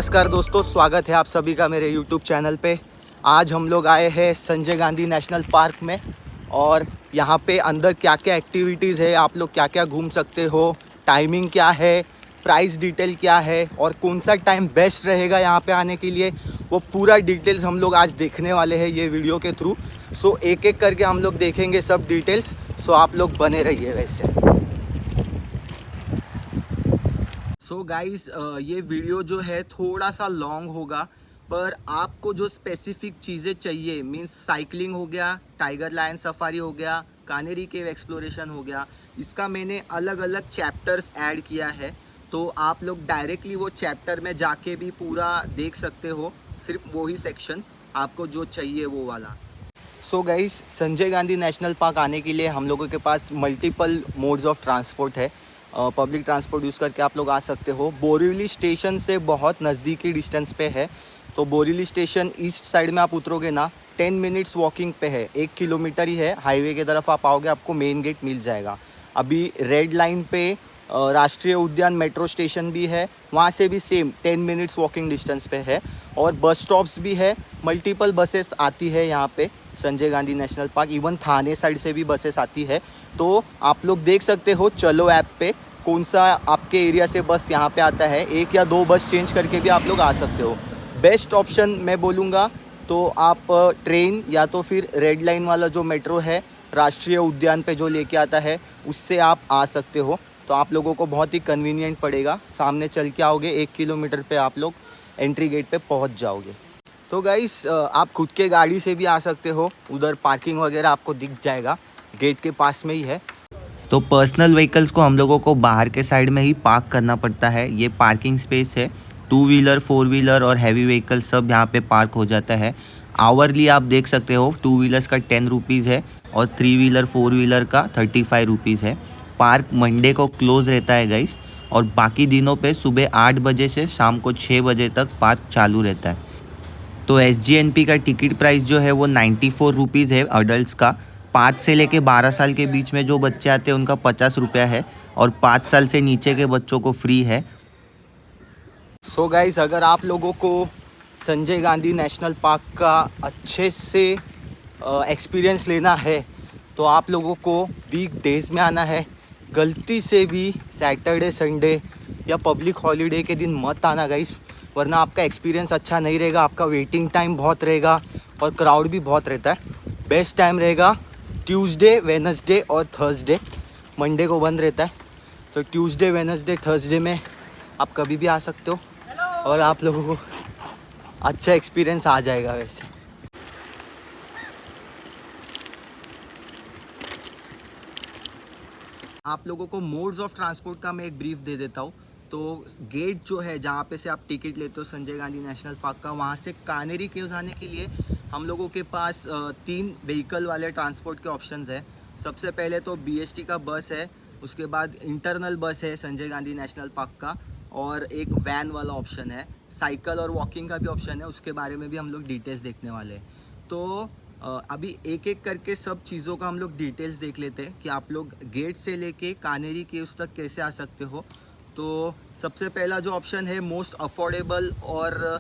नमस्कार दोस्तों, स्वागत है आप सभी का मेरे YouTube चैनल पे। आज हम लोग आए हैं संजय गांधी नेशनल पार्क में और यहाँ पे अंदर क्या क्या एक्टिविटीज़ है, आप लोग क्या क्या घूम सकते हो, टाइमिंग क्या है, प्राइस डिटेल क्या है और कौन सा टाइम बेस्ट रहेगा यहाँ पे आने के लिए, वो पूरा डिटेल्स हम लोग आज देखने वाले हैं ये वीडियो के थ्रू। सो एक एक करके हम लोग देखेंगे सब डिटेल्स। सो आप लोग बने रहिए वैसे। सो गाइस, ये वीडियो जो है थोड़ा सा लॉन्ग होगा, पर आपको जो स्पेसिफिक चीज़ें चाहिए, मींस साइकिलिंग हो गया, टाइगर लायन सफारी हो गया, कानेरी केव एक्सप्लोरेशन हो गया, इसका मैंने अलग अलग चैप्टर्स ऐड किया है। तो आप लोग डायरेक्टली वो चैप्टर में जाके भी पूरा देख सकते हो, सिर्फ वही सेक्शन आपको जो चाहिए वो वाला। So guys, Sanjay Gandhi national park आने के लिए हम लोगों के पास मल्टीपल मोड्स ऑफ ट्रांसपोर्ट है। पब्लिक ट्रांसपोर्ट यूज़ करके आप लोग आ सकते हो। बोरीवली स्टेशन से बहुत नज़दीकी डिस्टेंस पे है। तो बोरीवली स्टेशन ईस्ट साइड में आप उतरोगे ना, 10 मिनट्स वॉकिंग पे है, 1 किलोमीटर ही है। हाईवे की तरफ आप आओगे, आपको मेन गेट मिल जाएगा। अभी रेड लाइन पे राष्ट्रीय उद्यान मेट्रो स्टेशन भी है, वहाँ से भी सेम 10 मिनट्स वॉकिंग डिस्टेंस पे है। और बस स्टॉप्स भी है, मल्टीपल बसेस आती है यहाँ पे Sanjay Gandhi national park. Even Thane side से भी बसेस आती है। तो आप लोग देख सकते हो चलो ऐप पे कौन सा आपके एरिया से बस यहाँ पे आता है। 1 या 2 बस चेंज करके भी आप लोग आ सकते हो। बेस्ट ऑप्शन मैं बोलूँगा तो आप ट्रेन या तो फिर रेड लाइन वाला जो मेट्रो है राष्ट्रीय उद्यान पे जो लेके आता है, उससे आप आ सकते हो। तो आप लोगों को बहुत ही कन्वीनियंट पड़ेगा। सामने चल के आओगे, 1 किलोमीटर पे आप लोग एंट्री गेट पे पहुँच जाओगे। तो गाइस, आप खुद के गाड़ी से भी आ सकते हो, उधर पार्किंग वगैरह आपको दिख जाएगा, गेट के पास में ही है। तो पर्सनल व्हीकल्स को हम लोगों को बाहर के साइड में ही पार्क करना पड़ता है। ये पार्किंग स्पेस है। 2 व्हीलर, 4 व्हीलर और हैवी व्हीकल सब यहाँ पे पार्क हो जाता है। आवरली आप देख सकते हो, 2 व्हीलर्स का 10 रुपीज़ है और 3 व्हीलर 4 व्हीलर का 35 रुपीज़ है। पार्क मंडे को क्लोज रहता है गाइस, और बाकी दिनों पे सुबह 8 बजे से शाम को 6 बजे तक पार्क चालू रहता है। तो SGNP का टिकट प्राइस जो है वो 94 रुपीज़ है अडल्ट्स का। 5 से लेके 12 साल के बीच में जो बच्चे आते हैं उनका 50 रुपया है, और 5 साल से नीचे के बच्चों को फ्री है। सो गाइस, अगर आप लोगों को संजय गांधी नेशनल पार्क का अच्छे से एक्सपीरियंस लेना है तो आप लोगों को वीक डेज़ में आना है। गलती से भी सैटरडे संडे या पब्लिक हॉलीडे के दिन मत आना गाइस, वरना आपका एक्सपीरियंस अच्छा नहीं रहेगा। आपका वेटिंग टाइम बहुत रहेगा और क्राउड भी बहुत रहता है। बेस्ट टाइम रहेगा ट्यूसडे, वेडनेसडे और थर्सडे। मंडे को बंद रहता है, तो ट्यूसडे, वेडनेसडे, थर्सडे में आप कभी भी आ सकते हो और आप लोगों को अच्छा एक्सपीरियंस आ जाएगा। वैसे आप लोगों को मोड्स ऑफ ट्रांसपोर्ट का मैं एक ब्रीफ दे देता हूँ। तो गेट जो है जहाँ पे से आप टिकट लेते हो संजय गांधी नेशनल पार्क का, वहाँ से कानेरी केव्स आने के लिए हम लोगों के पास 3 व्हीकल वाले ट्रांसपोर्ट के ऑप्शंस है। सबसे पहले तो BST का बस है, उसके बाद इंटरनल बस है संजय गांधी नेशनल पार्क का, और एक वैन वाला ऑप्शन है। साइकिल और वॉकिंग का भी ऑप्शन है, उसके बारे में भी हम लोग डिटेल्स देखने वाले हैं। तो अभी एक एक करके सब चीज़ों का हम लोग डिटेल्स देख लेते हैं कि आप लोग गेट से लेके कानेरी केव्स तक कैसे आ सकते हो। तो सबसे पहला जो ऑप्शन है, मोस्ट अफोर्डेबल और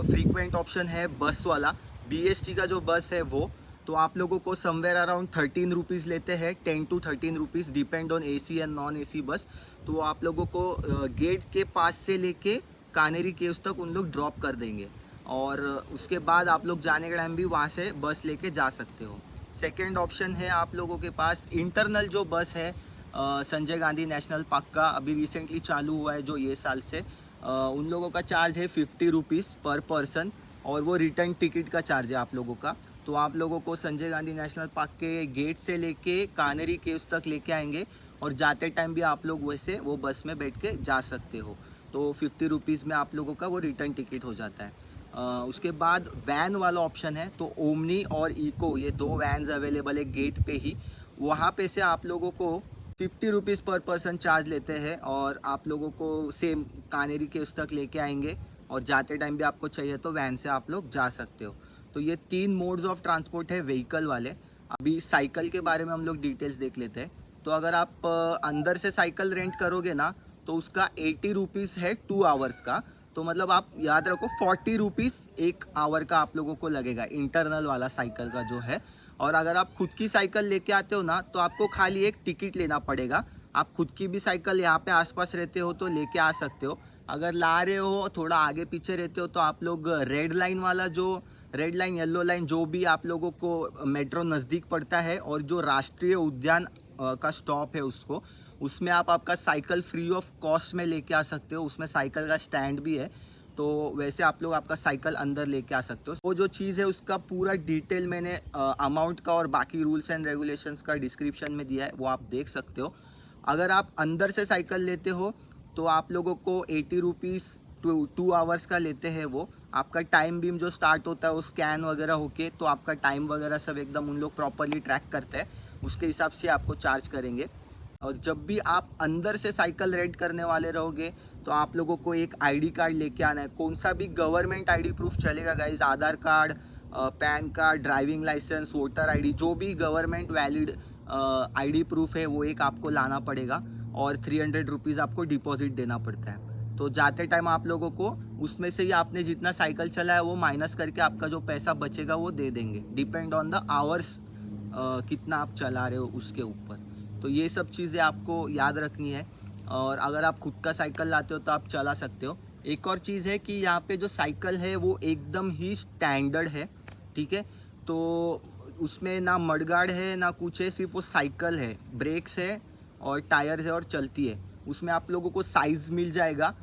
फ्रीक्वेंट ऑप्शन है बस वाला। BST का जो बस है वो, तो आप लोगों को समवेयर अराउंड 13 रुपीज़ लेते हैं, 10 to 13 rupees depend on AC and non AC बस। तो आप लोगों को गेट के पास से लेके कानेरी केव्स तक उन लोग ड्रॉप कर देंगे, और उसके बाद आप लोग जाने के टाइम भी वहाँ से बस लेके जा सकते हो। सेकंड ऑप्शन है आप लोगों के पास इंटरनल जो बस है संजय गांधी नेशनल पार्क का, अभी रिसेंटली चालू हुआ है जो ये साल से। उन लोगों का चार्ज है 50 रुपीज़ पर पर्सन, और वो रिटर्न टिकट का चार्ज है आप लोगों का। तो आप लोगों को संजय गांधी नेशनल पार्क के गेट से लेके कानेरी केव्स तक लेके आएंगे, और जाते टाइम भी आप लोग वैसे वो बस में बैठ के जा सकते हो। तो 50 रुपीज़ में आप लोगों का वो रिटर्न टिकट हो जाता है। उसके बाद वैन वाला ऑप्शन है, तो ओमनी और इको, ये 2 वैन्स अवेलेबल है गेट पे ही। वहाँ पे से आप लोगों को 50 रुपीज़ पर पर्सन चार्ज लेते हैं, और आप लोगों को सेम कानेरी केव्स तक लेके आएंगे, और जाते टाइम भी आपको चाहिए तो वैन से आप लोग जा सकते हो। तो ये 3 मोड्स ऑफ ट्रांसपोर्ट है व्हीकल वाले। अभी साइकिल के बारे में हम लोग डिटेल्स देख लेते हैं। तो अगर आप अंदर से साइकिल रेंट करोगे ना, तो उसका 80 रुपीज़ है 2 आवर्स का। तो मतलब आप याद रखो 40 रुपीज़ 1 आवर का आप लोगों को लगेगा इंटरनल वाला साइकिल का जो है। और अगर आप खुद की साइकिल लेके आते हो ना तो आपको खाली एक टिकट लेना पड़ेगा। आप खुद की भी साइकिल यहाँ पे आसपास रहते हो तो लेके आ सकते हो। अगर ला रहे हो थोड़ा आगे पीछे रहते हो तो आप लोग रेड लाइन वाला जो रेड लाइन येलो लाइन जो भी आप लोगों को मेट्रो नज़दीक पड़ता है और जो राष्ट्रीय उद्यान का स्टॉप है उसको उसमें आप आपका साइकिल फ्री ऑफ कॉस्ट में लेके आ सकते हो। उसमें साइकिल का स्टैंड भी है तो वैसे आप लोग आपका साइकिल अंदर लेके आ सकते हो। वो जो चीज़ है उसका पूरा डिटेल मैंने अमाउंट का और बाकी रूल्स एंड रेगुलेशंस का डिस्क्रिप्शन में दिया है, वो आप देख सकते हो। अगर आप अंदर से साइकिल लेते हो तो आप लोगों को 80 रुपीज़ 2 आवर्स का लेते हैं वो। आपका टाइम बीम जो स्टार्ट होता है वो स्कैन वगैरह होके तो आपका टाइम वगैरह सब एकदम उन लोग प्रॉपरली ट्रैक करते हैं, उसके हिसाब से आपको चार्ज करेंगे। और जब भी आप अंदर से साइकिल रेंट करने वाले रहोगे तो आप लोगों को एक आईडी कार्ड लेके आना है। कौन सा भी गवर्नमेंट आईडी प्रूफ चलेगा guys, Aadhaar card, PAN card, driving licence, voter ID, जो भी गवर्नमेंट वैलिड आईडी प्रूफ है वो एक आपको लाना पड़ेगा। और 300 रुपीज़ आपको डिपॉजिट देना पड़ता है। तो जाते टाइम आप लोगों को उसमें से ही आपने जितना साइकिल चला है वो माइनस करके आपका जो पैसा बचेगा वो दे देंगे, डिपेंड ऑन द आवर्स कितना आप चला रहे हो उसके ऊपर। तो ये सब चीज़ें आपको याद रखनी है। और अगर आप खुद का साइकिल लाते हो तो आप चला सकते हो। एक और चीज़ है कि यहाँ पे जो साइकिल है वो एकदम ही स्टैंडर्ड है, ठीक है। तो उसमें ना मडगार्ड है ना कुछ है, सिर्फ वो साइकिल है, ब्रेक्स है और टायर्स है और चलती है। उसमें आप लोगों को साइज़ मिल जाएगा,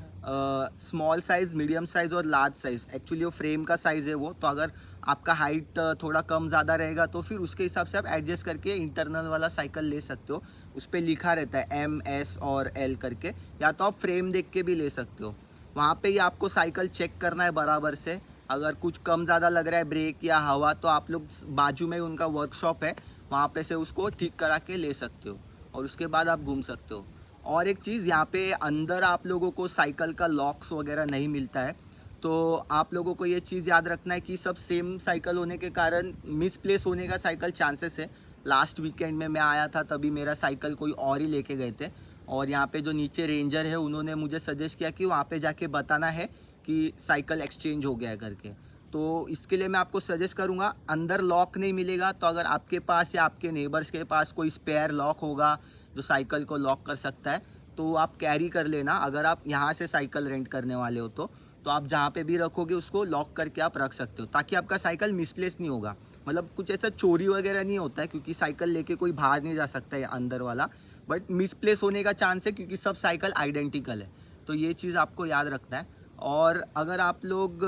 स्मॉल साइज़, मीडियम साइज़ और लार्ज साइज़। एक्चुअली वो फ्रेम का साइज़ है वो, तो अगर आपका हाइट थोड़ा कम ज़्यादा रहेगा तो फिर उसके हिसाब से आप एडजस्ट करके इंटरनल वाला साइकिल ले सकते हो। उस पर लिखा रहता है M, S और L करके, या तो आप फ्रेम देख के भी ले सकते हो। वहाँ पे ही आपको साइकिल चेक करना है बराबर से। अगर कुछ कम ज़्यादा लग रहा है ब्रेक या हवा तो आप लोग बाजू में उनका वर्कशॉप है, वहाँ पे से उसको ठीक करा के ले सकते हो और उसके बाद आप घूम सकते हो। और एक चीज़, यहाँ पे अंदर आप लोगों को साइकिल का लॉक्स वगैरह नहीं मिलता है, तो आप लोगों को ये चीज़ याद रखना है कि सब सेम साइकिल होने के कारण मिसप्लेस होने का साइकिल चांसेस है। लास्ट वीकेंड में मैं आया था तभी मेरा साइकिल कोई और ही लेके गए थे और यहाँ पे जो नीचे रेंजर है उन्होंने मुझे सजेस्ट किया कि वहाँ पे जाके बताना है कि साइकिल एक्सचेंज हो गया है करके। तो इसके लिए मैं आपको सजेस्ट करूँगा, अंदर लॉक नहीं मिलेगा तो अगर आपके पास या आपके नेबर्स के पास कोई स्पेयर लॉक होगा जो साइकिल को लॉक कर सकता है तो आप कैरी कर लेना। अगर आप यहाँ से साइकिल रेंट करने वाले हो तो आप जहाँ पे भी रखोगे उसको लॉक करके आप रख सकते हो, ताकि आपका साइकिल मिसप्लेस नहीं होगा। मतलब कुछ ऐसा चोरी वगैरह नहीं होता है क्योंकि साइकिल लेके कोई बाहर नहीं जा सकता है अंदर वाला, बट मिसप्लेस होने का चांस है क्योंकि सब साइकिल आइडेंटिकल है। तो ये चीज़ आपको याद रखना है। और अगर आप लोग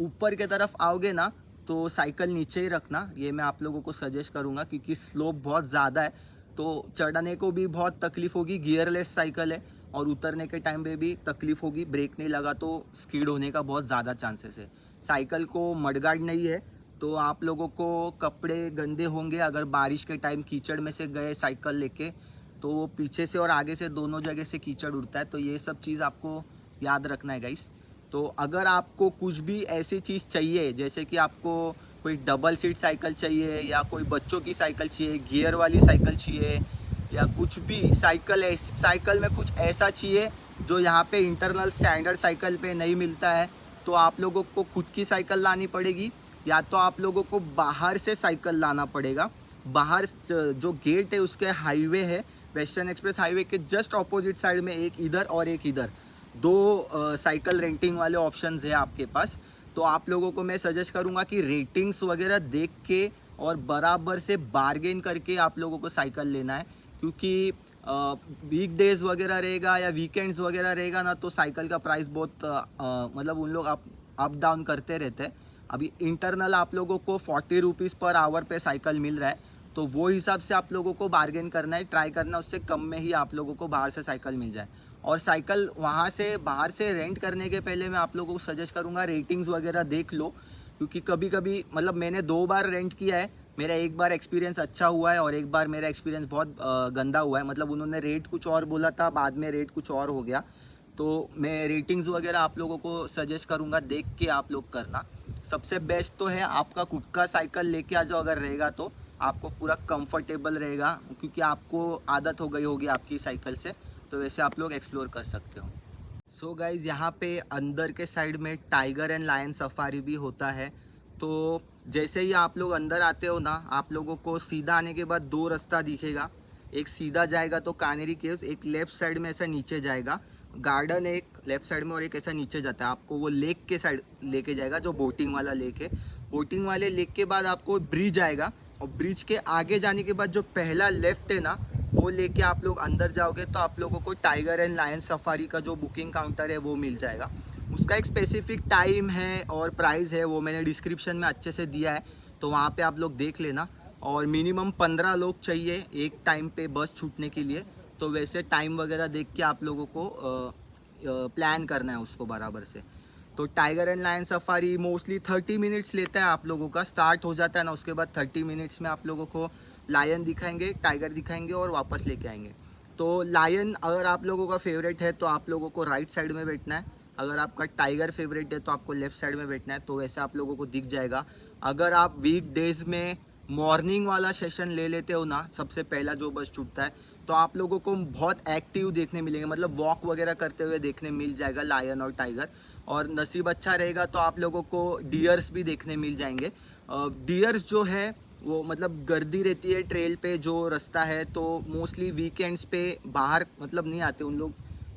ऊपर की तरफ आओगे ना तो साइकिल नीचे ही रखना, ये मैं आप लोगों को सजेस्ट करूँगा क्योंकि स्लोप बहुत ज़्यादा है तो चढ़ने को भी बहुत तकलीफ़ होगी। गियरलेस साइकिल है और उतरने के टाइम पे भी तकलीफ़ होगी, ब्रेक नहीं लगा तो स्कीड होने का बहुत ज़्यादा चांसेस है। साइकिल को मडगार्ड नहीं है तो आप लोगों को कपड़े गंदे होंगे। अगर बारिश के टाइम कीचड़ में से गए साइकिल लेके तो पीछे से और आगे से दोनों जगह से कीचड़ उड़ता है, तो ये सब चीज़ आपको याद रखना है गाइस। तो अगर आपको कुछ भी ऐसी चीज़ चाहिए जैसे कि आपको कोई डबल सीट साइकिल चाहिए या कोई बच्चों की साइकिल चाहिए, गियर वाली साइकिल चाहिए या कुछ भी साइकिल में कुछ ऐसा चाहिए जो यहाँ पे इंटरनल स्टैंडर्ड साइकिल पे नहीं मिलता है, तो आप लोगों को खुद की साइकिल लानी पड़ेगी या तो आप लोगों को बाहर से साइकिल लाना पड़ेगा। बाहर जो गेट है उसके हाईवे है, वेस्टर्न एक्सप्रेस हाईवे के जस्ट ऑपोजिट साइड में एक इधर और एक इधर, दो साइकिल रेंटिंग वाले ऑप्शंस है आपके पास। तो आप लोगों को मैं सजेस्ट करूँगा कि रेटिंग्स वगैरह देख के और बराबर से बार्गेन करके आप लोगों को साइकिल लेना है, क्योंकि वीक डेज वगैरह रहेगा या वीकेंड्स वगैरह रहेगा ना तो साइकिल का प्राइस बहुत मतलब उन लोग अप डाउन करते रहते हैं। अभी इंटरनल आप लोगों को 40 रुपीज़ पर आवर पे साइकिल मिल रहा है, तो वो हिसाब से आप लोगों को बार्गेन करना है, ट्राई करना उससे कम में ही आप लोगों को बाहर से साइकिल मिल जाए। और साइकिल वहाँ से बाहर से रेंट करने के पहले मैं आप लोगों को सजेस्ट करूँगा रेटिंग्स वगैरह देख लो, क्योंकि कभी कभी मतलब मैंने 2 बार रेंट किया है, मेरा एक बार एक्सपीरियंस अच्छा हुआ है और एक बार मेरा एक्सपीरियंस बहुत गंदा हुआ है। मतलब उन्होंने रेट कुछ और बोला था, बाद में रेट कुछ और हो गया। तो मैं रेटिंग्स वगैरह आप लोगों को सजेस्ट करूँगा, देख के आप लोग करना। सबसे बेस्ट तो है आपका खुद का साइकिल लेके आ जाओ, अगर रहेगा तो आपको पूरा कंफर्टेबल रहेगा, क्योंकि आपको आदत हो गई होगी आपकी साइकिल से, तो वैसे आप लोग एक्सप्लोर कर सकते हो। सो गाइज यहाँ पे अंदर के साइड में टाइगर एंड लायन सफारी भी होता है। तो जैसे ही आप लोग अंदर आते हो ना, आप लोगों को सीधा आने के बाद दो रास्ता दिखेगा। एक सीधा जाएगा तो कानेरी केव्स, एक लेफ़्ट साइड में ऐसा नीचे जाएगा गार्डन, एक लेफ़्ट साइड में और एक ऐसा नीचे जाता है। आपको वो लेक के साइड लेके जाएगा जो बोटिंग वाला लेक है। बोटिंग वाले लेक के बाद आपको ब्रिज आएगा और ब्रिज के आगे जाने के बाद जो पहला लेफ़्ट है ना, वो लेके आप लोग अंदर जाओगे तो आप लोगों को टाइगर एंड लायन सफारी का जो बुकिंग काउंटर है वो मिल जाएगा। उसका एक स्पेसिफिक टाइम है और प्राइस है, वो मैंने डिस्क्रिप्शन में अच्छे से दिया है, तो वहाँ पे आप लोग देख लेना। और मिनिमम 15 लोग चाहिए एक टाइम पे बस छूटने के लिए, तो वैसे टाइम वगैरह देख के आप लोगों को प्लान करना है उसको बराबर से। तो tiger and lion safari mostly 30 minutes लेता है आप लोगों का, स्टार्ट हो जाता है ना, उसके बाद 30 मिनट्स में आप लोगों को लायन दिखाएंगे, टाइगर दिखाएंगे और वापस लेके आएंगे। तो लायन अगर आप लोगों का फेवरेट है तो आप लोगों को राइट साइड में बैठना है, अगर आपका टाइगर फेवरेट है तो आपको लेफ़्ट साइड में बैठना है, तो वैसे आप लोगों को दिख जाएगा। अगर आप वीक डेज़ में मॉर्निंग वाला सेशन ले लेते हो ना, सबसे पहला जो बस छूटता है, तो आप लोगों को बहुत एक्टिव देखने मिलेंगे, मतलब वॉक वगैरह करते हुए देखने मिल जाएगा लायन और टाइगर। और नसीब अच्छा रहेगा तो आप लोगों को डियर्स भी देखने मिल जाएंगे। डियर्स जो है वो मतलब गर्दी रहती है ट्रेल पे जो रास्ता है, तो मोस्टली वीकेंड्स पे बाहर मतलब नहीं आते उन लोग,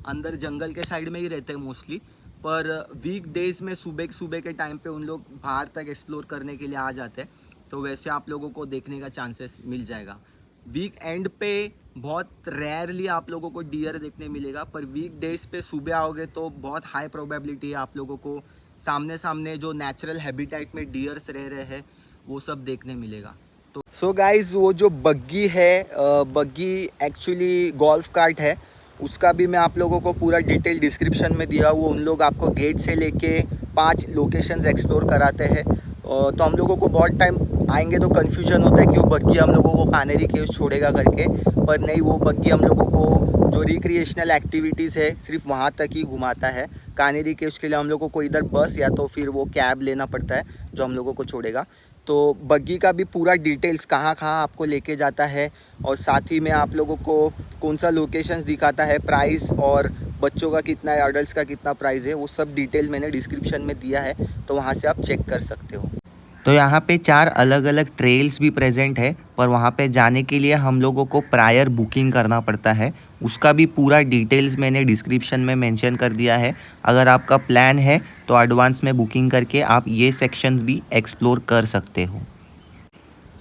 अंदर जंगल के साइड में ही रहते हैं मोस्टली। पर वीक डेज़ में सुबह के टाइम पे उन लोग बाहर तक एक्सप्लोर करने के लिए आ जाते हैं, तो वैसे आप लोगों को देखने का चांसेस मिल जाएगा। वीक एंड पे बहुत रेयरली आप लोगों को डियर देखने मिलेगा, पर वीक डेज पे सुबह आओगे तो बहुत हाई प्रोबेबिलिटी है आप लोगों को सामने जो नेचुरल हैबिटेट में डियर्स रह रहे हैं वो सब देखने मिलेगा। तो सो गाइज, वो जो बग्गी है, बग्गी एक्चुअली गोल्फ कार्ट है, उसका भी मैं आप लोगों को पूरा डिटेल डिस्क्रिप्शन में दिया हुआ। उन लोग आपको गेट से लेके 5 लोकेशंस एक्सप्लोर कराते हैं। तो हम लोगों को बहुत टाइम आएंगे तो कन्फ्यूजन होता है कि वो बग्गी हम लोगों को कानेरी केव्स छोड़ेगा करके, पर नहीं, वो बग्गी हम लोगों को जो रिक्रिएशनल एक्टिविटीज़ है सिर्फ वहाँ तक ही घुमाता है। कानेरी केव्स के लिए हम लोगों को इधर बस या तो फिर वो कैब लेना पड़ता है जो हम लोगों को छोड़ेगा। तो बग्गी का भी पूरा डिटेल्स कहाँ आपको लेके जाता है, और साथ ही में आप लोगों को कौन सा लोकेशंस दिखाता है, प्राइस और बच्चों का कितना है, अडल्ट्स का कितना प्राइस है, वो सब डिटेल मैंने डिस्क्रिप्शन में दिया है, तो वहाँ से आप चेक कर सकते हो। तो यहाँ पे 4 अलग अलग ट्रेल्स भी प्रेजेंट है, पर वहाँ पे जाने के लिए हम लोगों को प्रायर बुकिंग करना पड़ता है। उसका भी पूरा डिटेल्स मैंने डिस्क्रिप्शन में मेंशन कर दिया है। अगर आपका प्लान है तो एडवांस में बुकिंग करके आप ये सेक्शंस भी एक्सप्लोर कर सकते हो।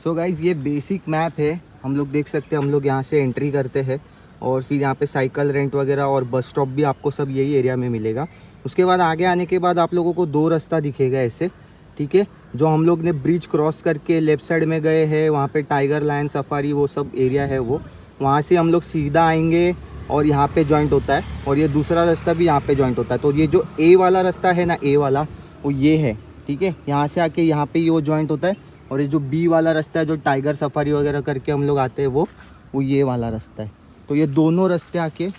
सो गाइज़, ये बेसिक मैप है, हम लोग देख सकते हैं। हम लोग यहाँ से एंट्री करते हैं और फिर यहाँ पे साइकिल रेंट वगैरह और बस स्टॉप भी आपको सब यही एरिया में मिलेगा। उसके बाद आगे आने के बाद आप लोगों को 2 रास्ता दिखेगा ऐसे, ठीक है। जो हम लोग ने ब्रिज क्रॉस करके लेफ़्ट साइड में गए हैं, वहाँ पे टाइगर लायन सफारी वो सब एरिया है, वो वहाँ से हम लोग सीधा आएंगे और यहाँ पे जॉइंट होता है, और ये दूसरा रास्ता भी यहाँ पे जॉइंट होता है। तो ये जो ए वाला रास्ता है ना, ए वाला, वो ये है, ठीक है। यहाँ से आके यहाँ पे वो जॉइंट होता है, और ये जो बी वाला रास्ता है जो टाइगर सफारी वगैरह करके हम लोग आते हैं वो ये वाला रास्ता है। तो ये दोनों रास्ते आके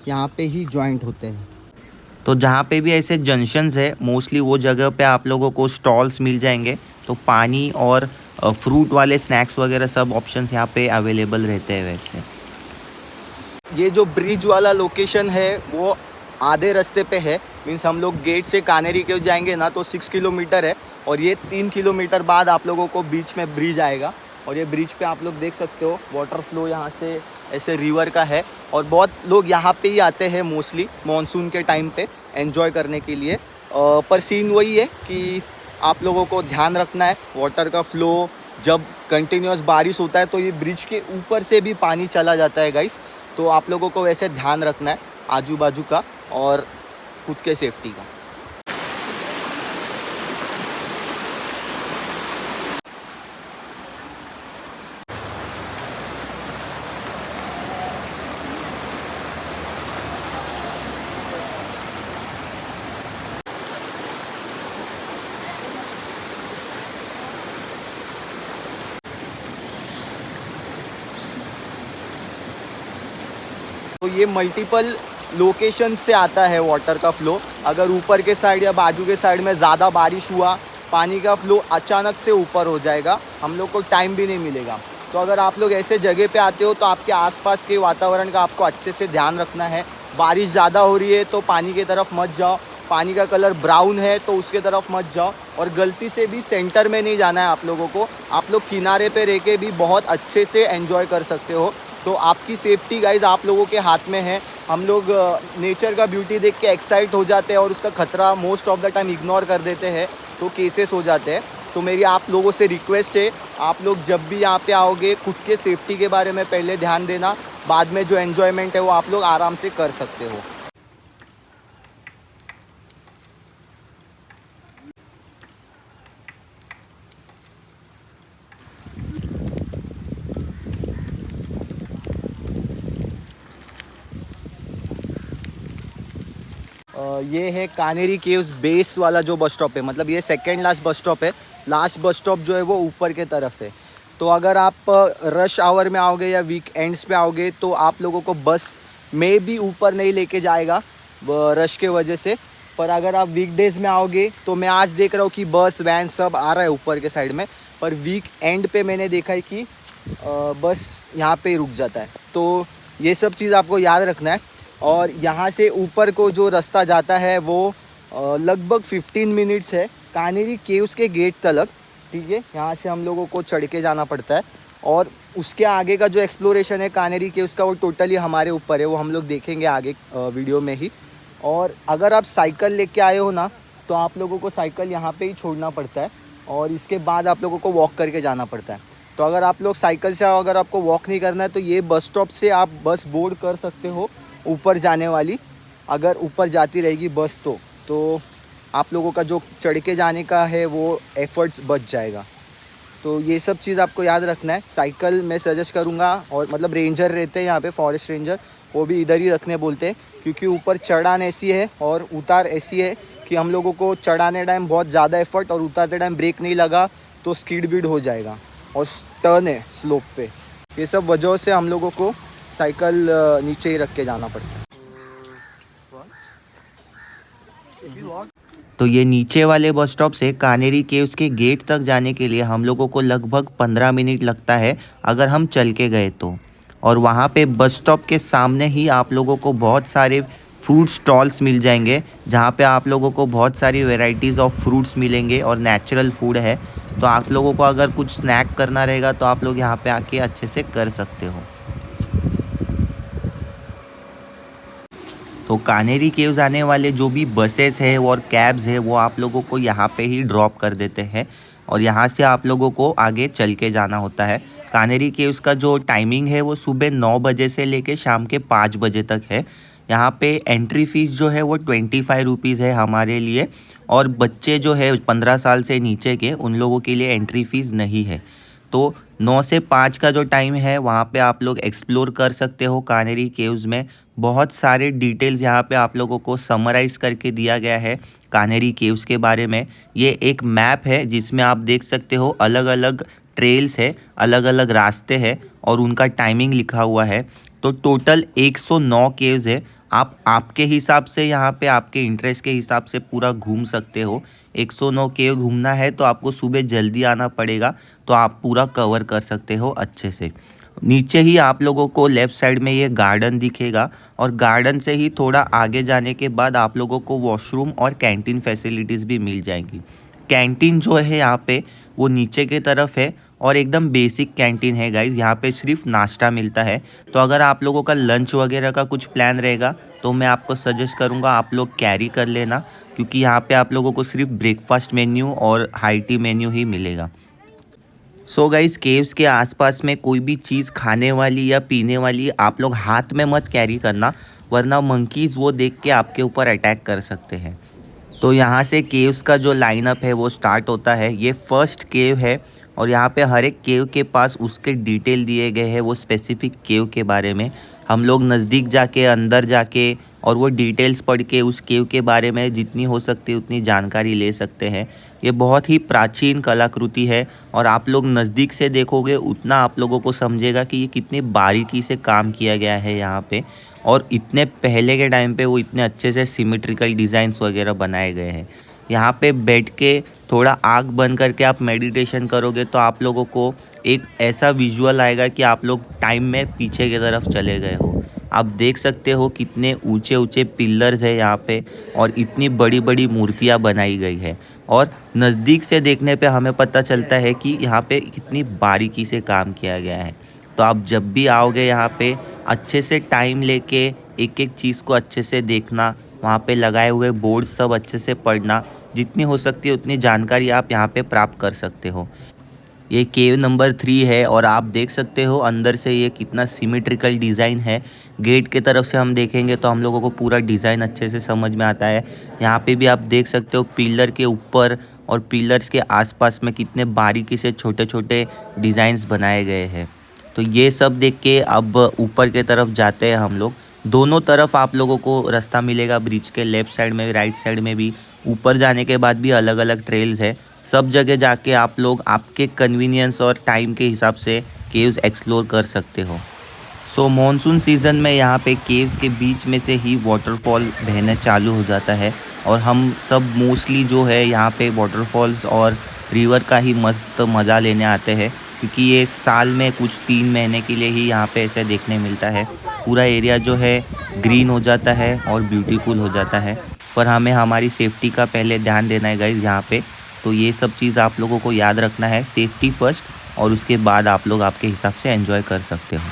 यहाँ पे ही जॉइंट होते हैं। तो जहाँ पे भी ऐसे जंक्शंस है, मोस्टली वो जगह पे आप लोगों को स्टॉल्स मिल जाएंगे, तो पानी और फ्रूट वाले स्नैक्स वगैरह सब ऑप्शंस यहाँ पे अवेलेबल रहते हैं। वैसे ये जो ब्रिज वाला लोकेशन है वो आधे रास्ते पे है, मीन्स हम लोग गेट से कानेरी केव्स जाएंगे ना तो 6 किलोमीटर है, और ये 3 किलोमीटर बाद आप लोगों को बीच में ब्रिज आएगा। और ये ब्रिज पे आप लोग देख सकते हो वाटर फ्लो यहाँ से ऐसे रिवर का है, और बहुत लोग यहाँ पे ही आते हैं मोस्टली मॉनसून के टाइम पे एंजॉय करने के लिए। पर सीन वही है कि आप लोगों को ध्यान रखना है वाटर का फ्लो। जब कंटिन्यूस बारिश होता है तो ये ब्रिज के ऊपर से भी पानी चला जाता है गाइस, तो आप लोगों को वैसे ध्यान रखना है आजू बाजू का और खुद के सेफ्टी का। तो ये मल्टीपल लोकेशन से आता है वाटर का फ़्लो। अगर ऊपर के साइड या बाजू के साइड में ज़्यादा बारिश हुआ, पानी का फ़्लो अचानक से ऊपर हो जाएगा, हम लोग को टाइम भी नहीं मिलेगा। तो अगर आप लोग ऐसे जगह पे आते हो तो आपके आसपास के वातावरण का आपको अच्छे से ध्यान रखना है। बारिश ज़्यादा हो रही है तो पानी की तरफ मत जाओ, पानी का कलर ब्राउन है तो उसके तरफ मत जाओ, और गलती से भी सेंटर में नहीं जाना है आप लोगों को। आप लोग किनारे पे रह के भी बहुत अच्छे से एंजॉय कर सकते हो। तो आपकी सेफ्टी गाइज आप लोगों के हाथ में है। हम लोग नेचर का ब्यूटी देख के एक्साइट हो जाते हैं और उसका खतरा most of the time ignore कर देते हैं, तो केसेस हो जाते हैं। तो मेरी आप लोगों से रिक्वेस्ट है, आप लोग जब भी यहाँ पे आओगे खुद के सेफ्टी के बारे में पहले ध्यान देना, बाद में जो एन्जॉयमेंट है वो आप लोग आराम से कर सकते हो। ये है कानेरी केव्स बेस वाला जो बस स्टॉप है, मतलब ये सेकेंड लास्ट बस स्टॉप है। लास्ट बस स्टॉप जो है वो ऊपर के तरफ है। तो अगर आप रश आवर में आओगे या वीक एंड्स पे आओगे तो आप लोगों को बस में भी ऊपर नहीं लेके जाएगा रश के वजह से। पर अगर आप वीकडेज़ में आओगे तो मैं आज देख रहा हूँ कि बस वैन सब आ रहा है ऊपर के साइड में, पर वीक एंड पे मैंने देखा है कि बस यहाँ पे रुक जाता है। तो ये सब चीज़ आपको याद रखना है। और यहाँ से ऊपर को जो रास्ता जाता है वो लगभग 15 मिनट्स है कानेरी केव्स के गेट तक, ठीक है। यहाँ से हम लोगों को चढ़ के जाना पड़ता है, और उसके आगे का जो एक्सप्लोरेशन है कानेरी केव्स का वो टोटली हमारे ऊपर है, वो हम लोग देखेंगे आगे वीडियो में ही। और अगर आप साइकिल लेके आए हो ना तो आप लोगों को साइकिल यहाँ पे ही छोड़ना पड़ता है, और इसके बाद आप लोगों को वॉक करके जाना पड़ता है। तो अगर आप लोग साइकिल से आओ, अगर आपको वॉक नहीं करना है तो ये बस स्टॉप से आप बस बोर्ड कर सकते हो ऊपर जाने वाली। अगर ऊपर जाती रहेगी बस तो आप लोगों का जो चढ़ के जाने का है वो एफर्ट्स बच जाएगा। तो ये सब चीज़ आपको याद रखना है। साइकिल मैं सजेस्ट करूँगा, और मतलब रेंजर रहते हैं यहाँ पे, फॉरेस्ट रेंजर, वो भी इधर ही रखने बोलते हैं, क्योंकि ऊपर चढ़ान ऐसी है और उतार ऐसी है कि हम लोगों को चढ़ाने टाइम बहुत ज़्यादा एफर्ट और उतारते टाइम ब्रेक नहीं लगा तो स्किड बीड हो जाएगा, और टर्न है स्लोप पे। ये सब वजहों से हम लोगों को साइकिल नीचे ही रख के जाना पड़ता है। तो ये नीचे वाले बस स्टॉप से कानेरी केव्स के गेट तक जाने के लिए हम लोगों को लगभग 15 मिनट लगता है अगर हम चल के गए तो। और वहाँ पे बस स्टॉप के सामने ही आप लोगों को बहुत सारे फ्रूट स्टॉल्स मिल जाएंगे, जहाँ पे आप लोगों को बहुत सारी वेराइटीज़ ऑफ फ्रूट्स मिलेंगे और नेचुरल फूड है। तो आप लोगों को अगर कुछ स्नैक करना रहेगा तो आप लोग यहाँ पे आके अच्छे से कर सकते हो। तो कानेरी केव्स आने वाले जो भी बसेस है और कैब्स है वो आप लोगों को यहाँ पे ही ड्रॉप कर देते हैं, और यहाँ से आप लोगों को आगे चल के जाना होता है। कानेरी केव्स का जो टाइमिंग है वो सुबह 9 बजे से लेके शाम के 5 बजे तक है। यहाँ पे एंट्री फ़ीस जो है वो 25 रुपीज़ है हमारे लिए, और बच्चे जो है 15 साल से नीचे के उन लोगों के लिए एंट्री फ़ीस नहीं है। तो 9 से 5 का जो टाइम है वहाँ पे आप लोग एक्सप्लोर कर सकते हो कानेरी केव्स में। बहुत सारे डिटेल्स यहाँ पे आप लोगों को समराइज़ करके दिया गया है कानेरी केव्स के बारे में। ये एक मैप है जिसमें आप देख सकते हो अलग अलग ट्रेल्स है, अलग अलग रास्ते हैं, और उनका टाइमिंग लिखा हुआ है। तो टोटल 109 केव्स है। आप आपके हिसाब से यहाँ पे आपके इंटरेस्ट के हिसाब से पूरा घूम सकते हो। 109 केव घूमना है तो आपको सुबह जल्दी आना पड़ेगा, तो आप पूरा कवर कर सकते हो अच्छे से। नीचे ही आप लोगों को लेफ़्ट साइड में ये गार्डन दिखेगा, और गार्डन से ही थोड़ा आगे जाने के बाद आप लोगों को वॉशरूम और कैंटीन फैसिलिटीज़ भी मिल जाएंगी। कैंटीन जो है यहाँ पे वो नीचे के तरफ है, और एकदम बेसिक कैंटीन है गाइज़। यहाँ पे सिर्फ नाश्ता मिलता है। तो अगर आप लोगों का लंच वगैरह का कुछ प्लान रहेगा तो मैं आपको सजेस्ट करूँगा आप लोग कैरी कर लेना, क्योंकि यहाँ पे आप लोगों को सिर्फ ब्रेकफास्ट मेन्यू और हाई टी मेन्यू ही मिलेगा। सो गाइस, केव्स के आसपास में कोई भी चीज़ खाने वाली या पीने वाली आप लोग हाथ में मत कैरी करना, वरना मंकीज़ वो देख के आपके ऊपर अटैक कर सकते हैं। तो यहाँ से केव्स का जो लाइनअप है वो स्टार्ट होता है। ये फर्स्ट केव है, और यहाँ पे हर एक केव के पास उसके डिटेल दिए गए हैं वो स्पेसिफिक केव के बारे में। हम लोग नज़दीक जाके अंदर जाके और वो डिटेल्स पढ़ के उस केव के बारे में जितनी हो सकती है उतनी जानकारी ले सकते हैं। ये बहुत ही प्राचीन कलाकृति है, और आप लोग नज़दीक से देखोगे उतना आप लोगों को समझेगा कि ये कितनी बारीकी से काम किया गया है यहाँ पे, और इतने पहले के टाइम पे वो इतने अच्छे से सिमेट्रिकल डिज़ाइंस वगैरह बनाए गए हैं। यहाँ पे बैठ के थोड़ा आँख बंद करके आप मेडिटेशन करोगे तो आप लोगों को एक ऐसा विजुअल आएगा कि आप लोग टाइम में पीछे की तरफ चले गए हो। आप देख सकते हो कितने ऊंचे ऊंचे पिलर्स है यहाँ पे और इतनी बड़ी बड़ी मूर्तियाँ बनाई गई है। और नज़दीक से देखने पे हमें पता चलता है कि यहाँ पे कितनी बारीकी से काम किया गया है। तो आप जब भी आओगे यहाँ पे अच्छे से टाइम लेके एक एक चीज़ को अच्छे से देखना, वहाँ पे लगाए हुए बोर्ड सब अच्छे से पढ़ना, जितनी हो सकती है उतनी जानकारी आप यहाँ पे प्राप्त कर सकते हो। ये केव नंबर 3 है और आप देख सकते हो अंदर से ये कितना सिमेट्रिकल डिज़ाइन है। गेट के तरफ से हम देखेंगे तो हम लोगों को पूरा डिज़ाइन अच्छे से समझ में आता है। यहाँ पे भी आप देख सकते हो पिलर के ऊपर और पिलर्स के आसपास में कितने बारीकी से छोटे छोटे डिज़ाइंस बनाए गए हैं। तो ये सब देख के अब ऊपर के तरफ जाते हैं हम लोग। दोनों तरफ आप लोगों को रास्ता मिलेगा, ब्रिज के लेफ़्ट साइड में भी राइट साइड में भी। ऊपर जाने के बाद भी अलग अलग ट्रेल्स है। सब जगह जाके आप लोग आपके कन्वीनियंस और टाइम के हिसाब से केव्स एक्सप्लोर कर सकते हो। सो मॉनसून सीज़न में यहाँ पे केव्स के बीच में से ही वाटरफॉल बहना चालू हो जाता है और हम सब मोस्टली जो है यहाँ पे वाटरफॉल्स और रिवर का ही मस्त मज़ा लेने आते हैं, क्योंकि ये साल में कुछ 3 महीने के लिए ही यहाँ पे ऐसे देखने मिलता है। पूरा एरिया जो है ग्रीन हो जाता है और ब्यूटीफुल हो जाता है। पर हमें हमारी सेफ्टी का पहले ध्यान देना है गाइस यहाँ पे। तो ये सब चीज़ आप लोगों को याद रखना है, सेफ्टी फर्स्ट, और उसके बाद आप लोग आपके हिसाब से एंजॉय कर सकते हो।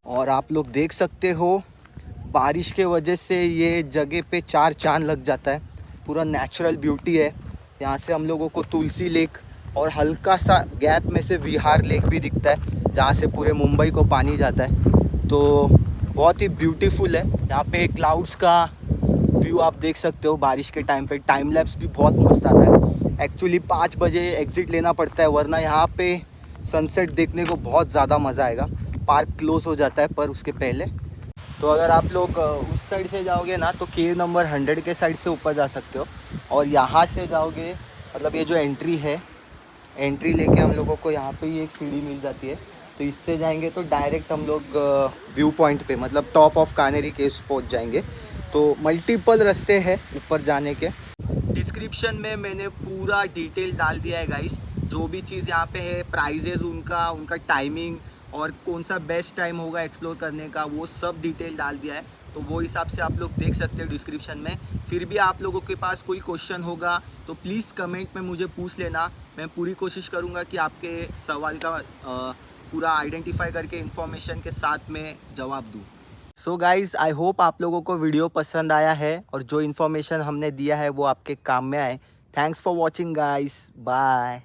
और आप लोग देख सकते हो बारिश के वजह से ये जगह पे 4 चांद लग जाता है। पूरा नेचुरल ब्यूटी है। यहाँ से हम लोगों को तुलसी लेक और हल्का सा गैप में से विहार लेक भी दिखता है, जहाँ से पूरे मुंबई को पानी जाता है। तो बहुत ही ब्यूटीफुल है। यहाँ पे क्लाउड्स का व्यू आप देख सकते हो बारिश के टाइम पे। टाइम लैप्स भी बहुत मस्त आता है। एक्चुअली 5 बजे एग्ज़िट लेना पड़ता है, वरना यहाँ पे सनसेट देखने को बहुत ज़्यादा मज़ा आएगा। पार्क क्लोज़ हो जाता है पर उसके पहले। तो अगर आप लोग उस साइड से जाओगे ना तो केव नंबर 100 के साइड से ऊपर जा सकते हो। और यहाँ से जाओगे, मतलब ये जो एंट्री है, एंट्री लेके हम लोगों को यहाँ पे ही एक सीढ़ी मिल जाती है। तो इससे जाएंगे तो डायरेक्ट हम लोग व्यू पॉइंट पे, मतलब टॉप ऑफ कानेरी केव्स पहुँच जाएंगे। तो मल्टीपल रास्ते हैं ऊपर जाने के। डिस्क्रिप्शन में मैंने पूरा डिटेल डाल दिया है गाइस। जो भी चीज़ यहाँ पे है, प्राइजेज़ उनका टाइमिंग और कौन सा बेस्ट टाइम होगा एक्सप्लोर करने का, वो सब डिटेल डाल दिया है। तो वो हिसाब से आप लोग देख सकते हो डिस्क्रिप्शन में। फिर भी आप लोगों के पास कोई क्वेश्चन होगा तो प्लीज़ कमेंट में मुझे पूछ लेना। मैं पूरी कोशिश करूँगा कि आपके सवाल का पूरा आइडेंटिफाई करके इन्फॉर्मेशन के साथ में जवाब दूँ। सो गाइज़, आई होप आप लोगों को वीडियो पसंद आया है और जो इन्फॉर्मेशन हमने दिया है वो आपके काम में आए। Thanks for watching guys, bye.